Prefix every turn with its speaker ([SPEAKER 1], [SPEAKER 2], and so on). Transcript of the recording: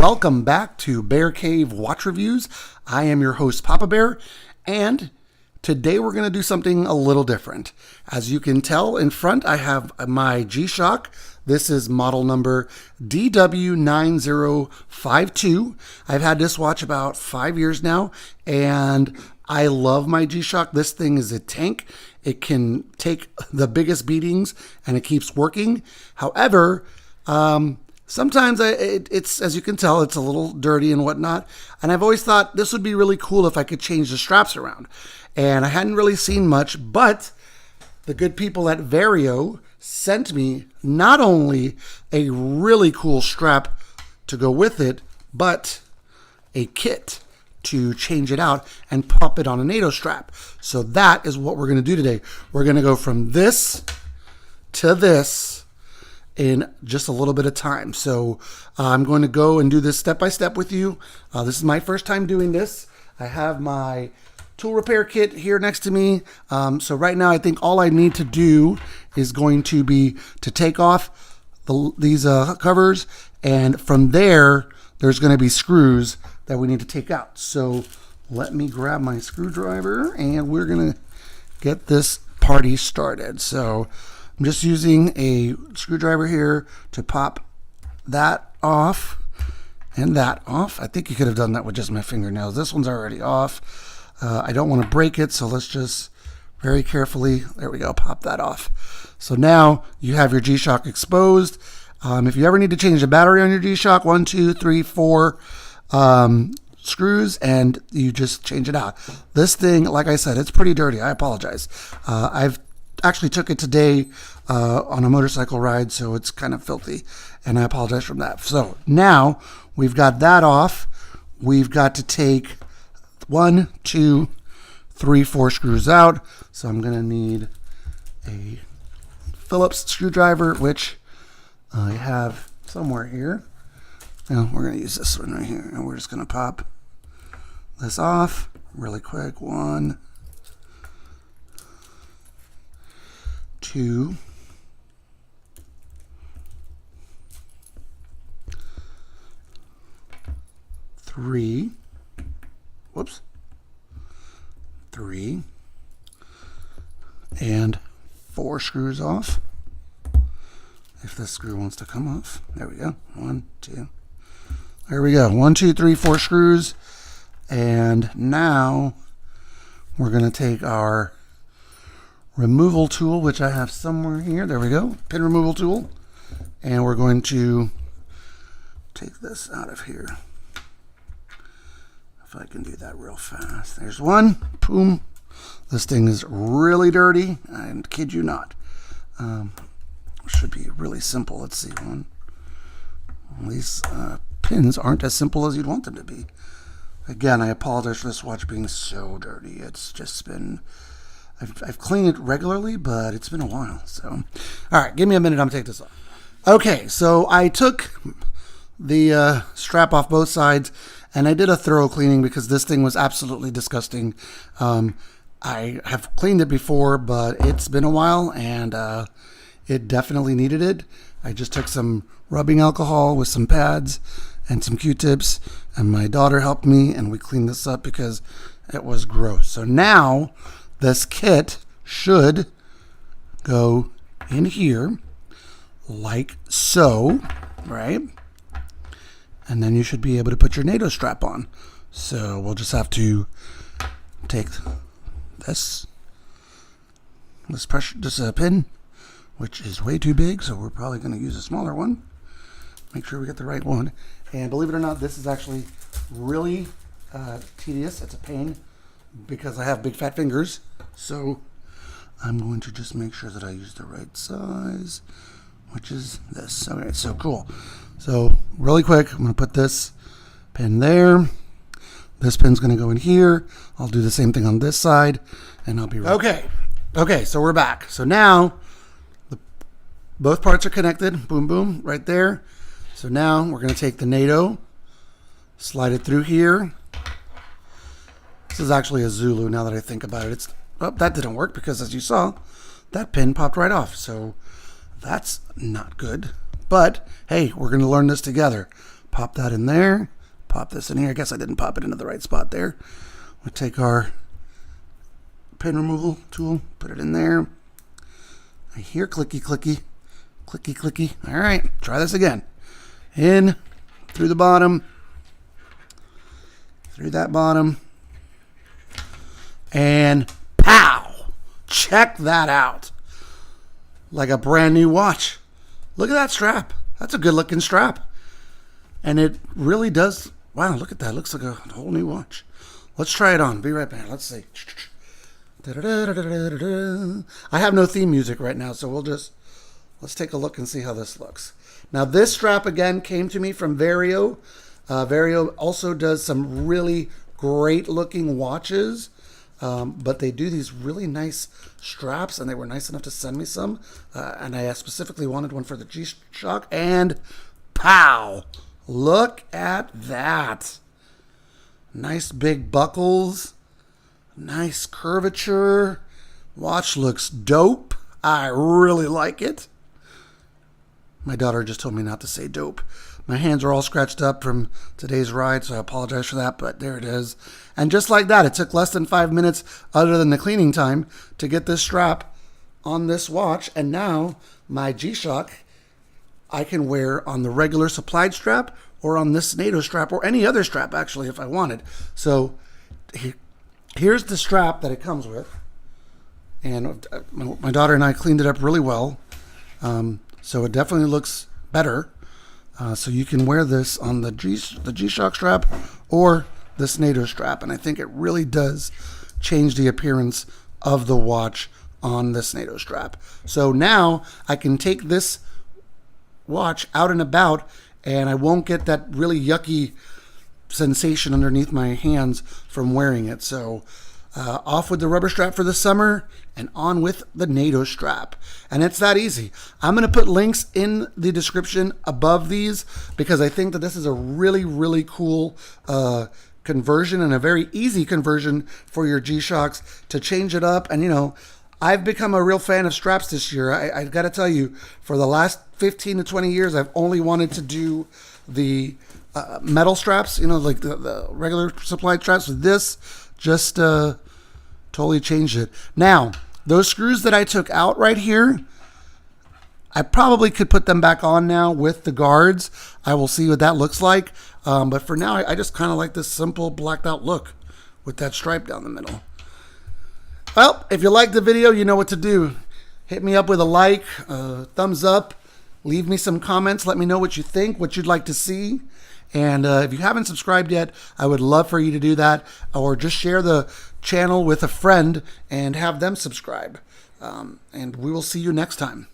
[SPEAKER 1] Welcome back to Bear Cave Watch Reviews. I am your host, Papa Bear, and today we're going to do something a little different. As you can tell in front, I have my G-Shock. This is model number DW9052. I've had this watch about 5 years now, and I love my G-Shock. This thing is a tank. It can take the biggest beatings, and it keeps working. However, sometimes it's, as you can tell, it's a little dirty and whatnot. And I've always thought this would be really cool if I could change the straps around. And I hadn't really seen much, but the good people at Vario sent me not only a really cool strap to go with it, but a kit to change it out and pop it on a Nato strap. So that is what we're going to do today. We're going to go from this to this in just a little bit of time. So I'm going to go and do this step by step with you. This is my first time doing this. I have my tool repair kit here next to me. So right now I think all I need to do is going to be to take off these covers, and from there's going to be screws that we need to take out. So let me grab my screwdriver and we're going to get this party started. So I'm just using a screwdriver here to pop that off and that off. I think you could have done that with just my fingernails. This one's already off. I don't want to break it, so let's just very carefully, there we go, pop that off. So now you have your G-Shock exposed. If you ever need to change the battery on your G-Shock, 1, 2, 3, 4 screws, and you just change it out. This thing, like I said, it's pretty dirty. I apologize. I've actually took it today on a motorcycle ride, so it's kind of filthy, and I apologize for that. So now we've got that off. We've got to take 1, 2, 3, 4 screws out. So I'm going to need a Phillips screwdriver, which I have somewhere here. Now we're going to use this one right here, and we're just going to pop this off really quick. 1, 2, 3, whoops, 3, and 4 screws off. If this screw wants to come off, there we go. 1, 2, there we go. 1, 2, 3, 4 screws. And now we're going to take our removal tool, which I have somewhere here. There we go. Pin removal tool. And we're going to take this out of here. If I can do that real fast. There's one. Boom. This thing is really dirty. I kid you not. Should be really simple. Let's see. One. These pins aren't as simple as you'd want them to be. Again, I apologize for this watch being so dirty. It's just been... I've cleaned it regularly, but it's been a while. So, all right, give me a minute. I'm going to take this off. Okay, so I took the strap off both sides, and I did a thorough cleaning because this thing was absolutely disgusting. I have cleaned it before, but it's been a while, and it definitely needed it. I just took some rubbing alcohol with some pads and some Q-tips, and my daughter helped me, and we cleaned this up because it was gross. So now this kit should go in here like so, right? And then you should be able to put your NATO strap on. So we'll just have to take this pressure, this pin, which is way too big, so we're probably going to use a smaller one. Make sure we get the right one. And believe it or not, this is actually really tedious. It's a pain because I have big fat fingers. So I'm going to just make sure that I use the right size, which is this. Okay, so cool. So really quick, I'm going to put this pin there. This pin's going to go in here. I'll do the same thing on this side, and I'll be right back. Okay, so we're back. So now both parts are connected. Boom, boom, right there. So now we're going to take the NATO, slide it through here. This is actually a Zulu now that I think about it. That didn't work because, as you saw, that pin popped right off. So that's not good. But, hey, we're going to learn this together. Pop that in there. Pop this in here. I guess I didn't pop it into the right spot there. We'll take our pin removal tool, put it in there. I hear clicky, clicky, clicky, clicky. All right, try this again. In, through the bottom, through that bottom, and pow! Check that out. Like a brand new watch. Look at that strap. That's a good looking strap. And it really does, wow, look at that. Looks like a whole new watch. Let's try it on. Be right back. Let's see. I have no theme music right now, so let's take a look and see how this looks. Now this strap again came to me from Vario. Vario also does some really great looking watches, but they do these really nice straps, and they were nice enough to send me some. And I specifically wanted one for the G-Shock, and pow! Look at that. Nice big buckles. Nice curvature. Watch looks dope. I really like it. My daughter just told me not to say dope. My hands are all scratched up from today's ride, so I apologize for that, but there it is. And just like that, it took less than 5 minutes other than the cleaning time to get this strap on this watch. And now my G-Shock I can wear on the regular supplied strap or on this NATO strap or any other strap actually if I wanted. So here's the strap that it comes with, and my daughter and I cleaned it up really well, so it definitely looks better. So you can wear this on the G-Shock strap or this NATO strap, and I think it really does change the appearance of the watch on this NATO strap. So now I can take this watch out and about, and I won't get that really yucky sensation underneath my hands from wearing it. So off with the rubber strap for the summer and on with the NATO strap. And it's that easy. I'm going to put links in the description above these because I think that this is a really, really cool conversion and a very easy conversion for your G-Shocks to change it up. And, you know, I've become a real fan of straps this year. I've got to tell you, for the last 15 to 20 years, I've only wanted to do the metal straps, you know, like the regular supplied straps. This just totally changed it. Now, those screws that I took out right here, I probably could put them back on now with the guards. I will see what that looks like. But for now, I just kind of like this simple blacked out look with that stripe down the middle. Well, if you liked the video, you know what to do. Hit me up with a like, thumbs up, leave me some comments. Let me know what you think, what you'd like to see. And if you haven't subscribed yet, I would love for you to do that, or just share the channel with a friend and have them subscribe. And we will see you next time.